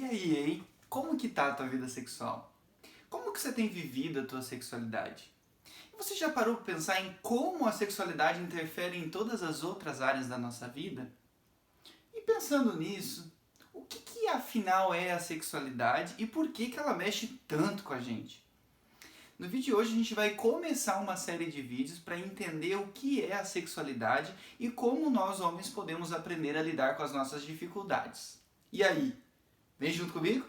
aí, hein? Como que tá a tua vida sexual? Como que você tem vivido a tua sexualidade? E você já parou para pensar em como a sexualidade interfere em todas as outras áreas da nossa vida? E pensando nisso, o que afinal é a sexualidade e por que ela mexe tanto com a gente? No vídeo de hoje a gente vai começar uma série de vídeos para entender o que é a sexualidade e como nós homens podemos aprender a lidar com as nossas dificuldades. E aí, vem junto comigo?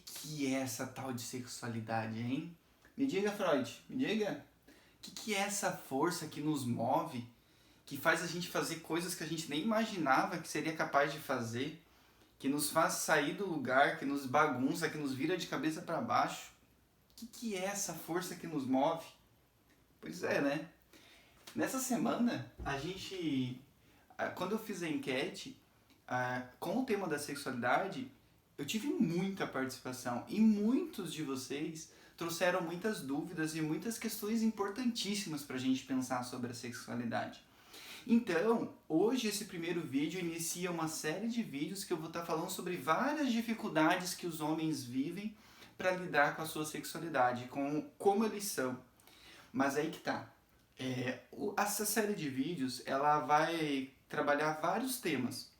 Que é essa tal de sexualidade, hein? Me diga, Freud, me diga. Que é essa força que nos move, que faz a gente fazer coisas que a gente nem imaginava que seria capaz de fazer, que nos faz sair do lugar, que nos bagunça, que nos vira de cabeça para baixo? Que é essa força que nos move? Pois é, né? Nessa semana, quando eu fiz a enquete, com o tema da sexualidade, eu tive muita participação e muitos de vocês trouxeram muitas dúvidas e muitas questões importantíssimas para a gente pensar sobre a sexualidade. Então, hoje esse primeiro vídeo inicia uma série de vídeos que eu vou estar falando sobre várias dificuldades que os homens vivem para lidar com a sua sexualidade, com como eles são. Mas aí que tá. Essa série de vídeos ela vai trabalhar vários temas.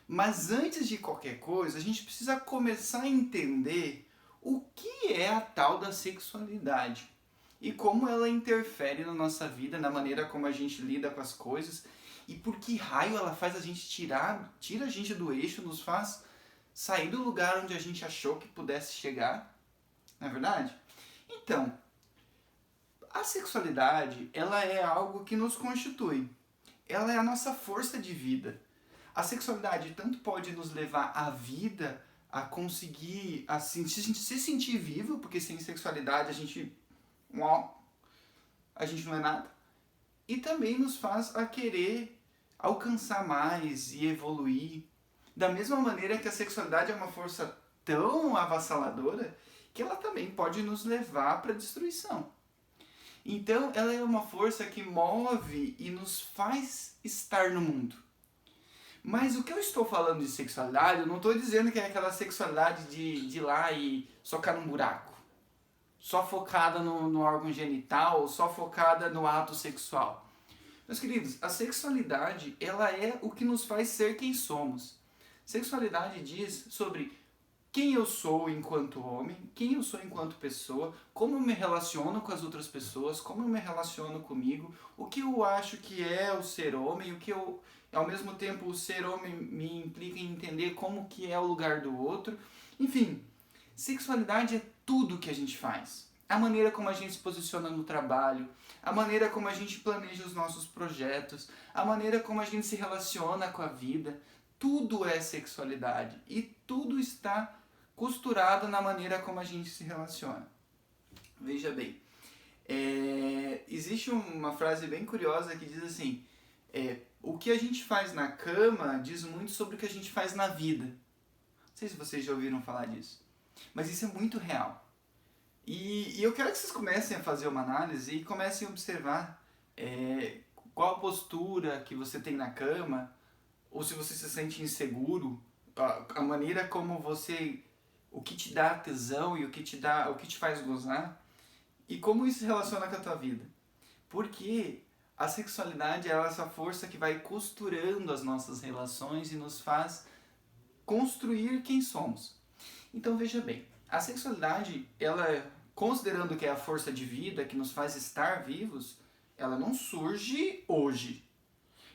Mas antes de qualquer coisa, a gente precisa começar a entender o que é a tal da sexualidade e como ela interfere na nossa vida, na maneira como a gente lida com as coisas e por que raio ela faz a gente tira a gente do eixo, nos faz sair do lugar onde a gente achou que pudesse chegar, não é verdade? Então, a sexualidade, ela é algo que nos constitui. Ela é a nossa força de vida. A sexualidade tanto pode nos levar à vida, a conseguir se sentir vivo, porque sem sexualidade a gente não é nada, e também nos faz a querer alcançar mais e evoluir. Da mesma maneira que a sexualidade é uma força tão avassaladora que ela também pode nos levar para a destruição. Então, ela é uma força que move e nos faz estar no mundo. Mas o que eu estou falando de sexualidade, eu não estou dizendo que é aquela sexualidade de ir lá e socar num buraco. Só focada no órgão genital, só focada no ato sexual. Meus queridos, a sexualidade, ela é o que nos faz ser quem somos. Sexualidade diz sobre quem eu sou enquanto homem, quem eu sou enquanto pessoa, como eu me relaciono com as outras pessoas, como eu me relaciono comigo, o que eu acho que é o ser homem, o que eu, ao mesmo tempo, o ser homem me implica em entender como que é o lugar do outro. Enfim, sexualidade é tudo que a gente faz. A maneira como a gente se posiciona no trabalho, a maneira como a gente planeja os nossos projetos, a maneira como a gente se relaciona com a vida, tudo é sexualidade e tudo está costurado na maneira como a gente se relaciona. Veja bem, existe uma frase bem curiosa que diz assim, o que a gente faz na cama diz muito sobre o que a gente faz na vida. Não sei se vocês já ouviram falar disso, mas isso é muito real. E eu quero que vocês comecem a fazer uma análise e comecem a observar qual a postura que você tem na cama, ou se você se sente inseguro, a maneira como você, o que te dá tesão e o que te faz gozar, e como isso se relaciona com a tua vida. Porque a sexualidade é essa força que vai costurando as nossas relações e nos faz construir quem somos. Então veja bem, a sexualidade, ela, considerando que é a força de vida que nos faz estar vivos, ela não surge hoje.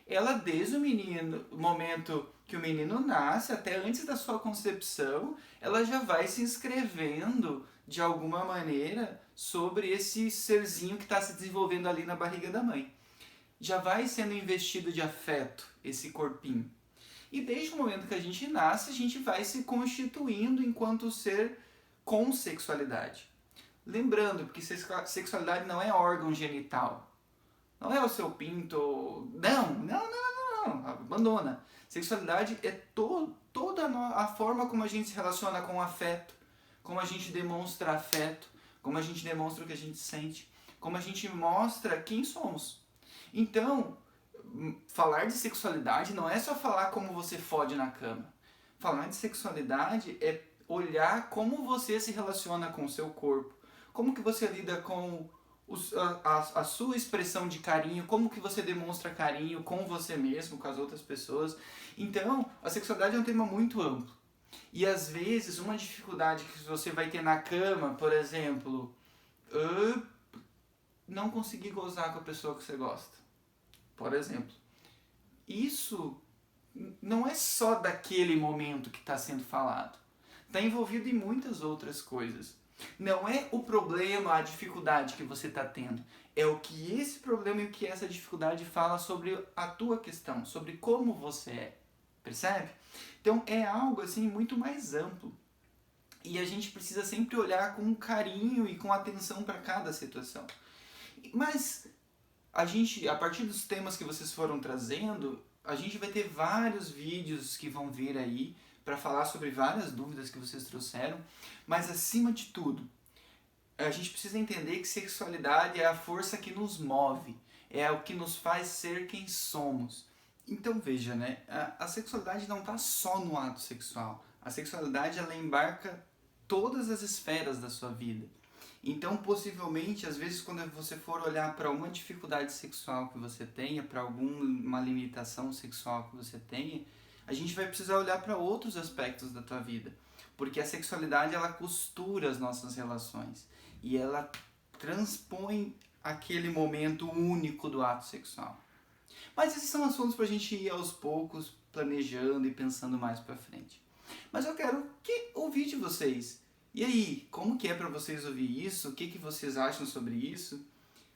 Ela, desde o momento que o menino nasce, até antes da sua concepção, ela já vai se inscrevendo de alguma maneira sobre esse serzinho que está se desenvolvendo ali na barriga da mãe. Já vai sendo investido de afeto esse corpinho. E desde o momento que a gente nasce, a gente vai se constituindo enquanto ser com sexualidade. Lembrando, porque sexualidade não é órgão genital. Não é o seu pinto. Não. Abandona. Sexualidade é toda a forma como a gente se relaciona com o afeto, como a gente demonstra afeto, como a gente demonstra o que a gente sente, como a gente mostra quem somos. Então, falar de sexualidade não é só falar como você fode na cama. Falar de sexualidade é olhar como você se relaciona com o seu corpo, como que você lida com a sua expressão de carinho, como que você demonstra carinho com você mesmo, com as outras pessoas. Então, a sexualidade é um tema muito amplo. E às vezes, uma dificuldade que você vai ter na cama, por exemplo, não conseguir gozar com a pessoa que você gosta. Por exemplo. Isso não é só daquele momento que está sendo falado. Está envolvido em muitas outras coisas. Não é o problema, a dificuldade que você está tendo. É o que esse problema e o que essa dificuldade fala sobre a tua questão, sobre como você é. Percebe? Então é algo assim muito mais amplo. E a gente precisa sempre olhar com carinho e com atenção para cada situação. Mas a partir dos temas que vocês foram trazendo, a gente vai ter vários vídeos que vão vir aí para falar sobre várias dúvidas que vocês trouxeram, mas acima de tudo, a gente precisa entender que sexualidade é a força que nos move, é o que nos faz ser quem somos. Então veja, né? A sexualidade não está só no ato sexual. A sexualidade, ela embarca todas as esferas da sua vida. Então, possivelmente, às vezes, quando você for olhar para uma dificuldade sexual que você tenha, para alguma limitação sexual que você tenha, a gente vai precisar olhar para outros aspectos da tua vida. Porque a sexualidade, ela costura as nossas relações. E ela transpõe aquele momento único do ato sexual. Mas esses são assuntos para a gente ir aos poucos, planejando e pensando mais para frente. Mas eu quero ouvir de vocês. E aí, como que é para vocês ouvir isso? O que vocês acham sobre isso?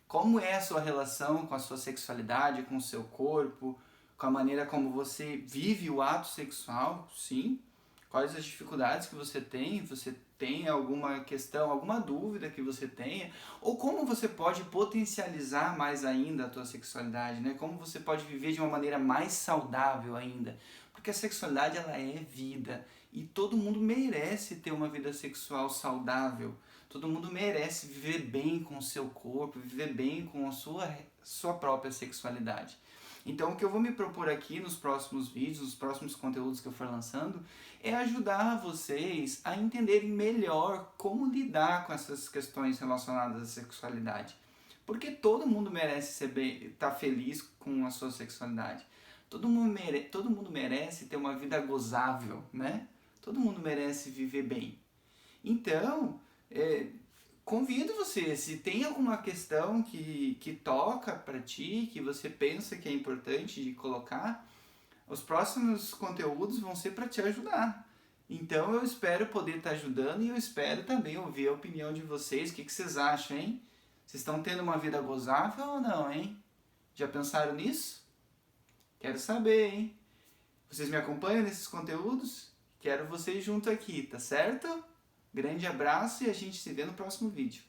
Como é a sua relação com a sua sexualidade, com o seu corpo, com a maneira como você vive o ato sexual? Sim. Quais as dificuldades que você tem? Você tem alguma questão, alguma dúvida que você tenha? Ou como você pode potencializar mais ainda a tua sexualidade, né? Como você pode viver de uma maneira mais saudável ainda? Porque a sexualidade, ela é vida. E todo mundo merece ter uma vida sexual saudável. Todo mundo merece viver bem com o seu corpo, viver bem com a sua própria sexualidade. Então, o que eu vou me propor aqui nos próximos vídeos, nos próximos conteúdos que eu for lançando, é ajudar vocês a entenderem melhor como lidar com essas questões relacionadas à sexualidade. Porque todo mundo merece estar feliz com a sua sexualidade. Todo mundo merece ter uma vida gozável, né? Todo mundo merece viver bem. Então, convido você, se tem alguma questão que toca para ti, que você pensa que é importante de colocar, os próximos conteúdos vão ser para te ajudar. Então eu espero poder estar ajudando e eu espero também ouvir a opinião de vocês. O que vocês acham, hein? Vocês estão tendo uma vida gozável ou não, hein? Já pensaram nisso? Quero saber, hein? Vocês me acompanham nesses conteúdos? Quero vocês junto aqui, tá certo? Grande abraço e a gente se vê no próximo vídeo.